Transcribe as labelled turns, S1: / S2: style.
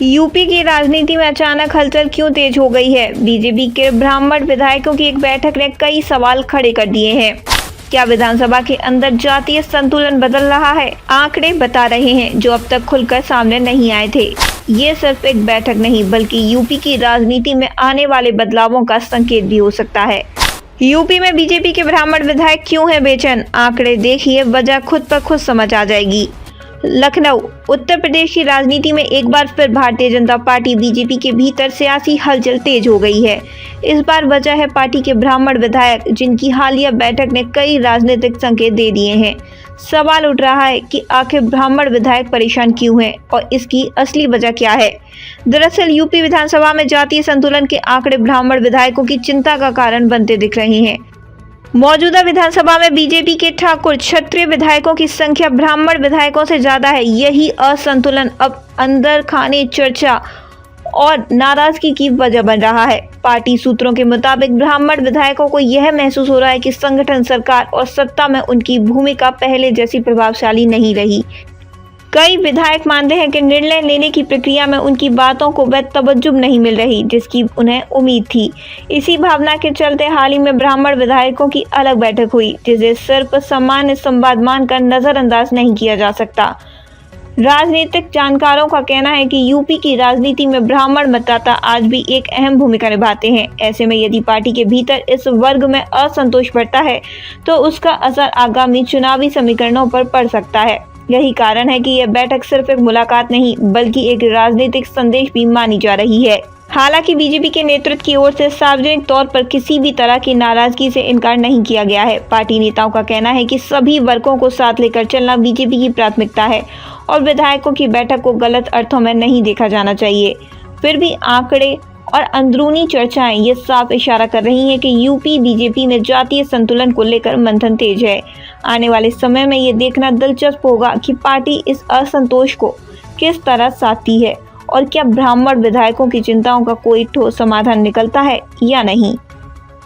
S1: UP की राजनीति में अचानक हलचल क्यों तेज हो गई है? बीजेपी के ब्राह्मण विधायकों की एक बैठक ने कई सवाल खड़े कर दिए हैं। क्या विधानसभा के अंदर जातीय संतुलन बदल रहा है? आंकड़े बता रहे हैं जो अब तक खुलकर सामने नहीं आए थे। ये सिर्फ एक बैठक नहीं बल्कि यूपी की राजनीति में आने वाले बदलावों का संकेत भी हो सकता है। यूपी में बीजेपी के ब्राह्मण विधायक क्यों हैं बेचैन? आंकड़े देखिए, वजह खुद पर खुद समझ आ जाएगी। लखनऊ उत्तर प्रदेश की राजनीति में एक बार फिर भारतीय जनता पार्टी बीजेपी के भीतर सियासी हलचल तेज हो गई है। इस बार वजह है पार्टी के ब्राह्मण विधायक, जिनकी हालिया बैठक ने कई राजनीतिक संकेत दे दिए हैं। सवाल उठ रहा है कि आखिर ब्राह्मण विधायक परेशान क्यों हैं और इसकी असली वजह क्या है। दरअसल यूपी विधानसभा में जातीय संतुलन के आंकड़े ब्राह्मण विधायकों की चिंता का कारण बनते दिख रहे हैं। मौजूदा विधानसभा में बीजेपी के ठाकुर क्षत्रिय विधायकों की संख्या ब्राह्मण विधायकों से ज्यादा है। यही असंतुलन अब अंदर खाने चर्चा और नाराजगी की वजह बन रहा है। पार्टी सूत्रों के मुताबिक ब्राह्मण विधायकों को यह महसूस हो रहा है कि संगठन, सरकार और सत्ता में उनकी भूमिका पहले जैसी प्रभावशाली नहीं रही। कई विधायक मानते हैं कि निर्णय लेने की प्रक्रिया में उनकी बातों को वह तवज्जो नहीं मिल रही जिसकी उन्हें उम्मीद थी। इसी भावना के चलते हाल ही में ब्राह्मण विधायकों की अलग बैठक हुई, जिसे सिर्फ सामान्य संवाद मानकर नजरअंदाज नहीं किया जा सकता। राजनीतिक जानकारों का कहना है कि यूपी की राजनीति में ब्राह्मण मतदाता आज भी एक अहम भूमिका निभाते हैं। ऐसे में यदि पार्टी के भीतर इस वर्ग में असंतोष बढ़ता है तो उसका असर आगामी चुनावी समीकरणों पर पड़ सकता है। यही कारण है कि यह बैठक सिर्फ एक मुलाकात नहीं बल्कि एक राजनीतिक संदेश भी मानी जा रही है। हालांकि बीजेपी के नेतृत्व की ओर से सार्वजनिक तौर पर किसी भी तरह की नाराजगी से इनकार नहीं किया गया है। पार्टी नेताओं का कहना है कि सभी वर्गों को साथ लेकर चलना बीजेपी की प्राथमिकता है और विधायकों की बैठक को गलत अर्थों में नहीं देखा जाना चाहिए। फिर भी आंकड़े और अंदरूनी चर्चाएं ये साफ इशारा कर रही हैं कि यूपी बीजेपी में जातीय संतुलन को लेकर मंथन तेज है। आने वाले समय में ये देखना दिलचस्प होगा कि पार्टी इस असंतोष को किस तरह साधती है और क्या ब्राह्मण विधायकों की चिंताओं का कोई ठोस समाधान निकलता है या नहीं।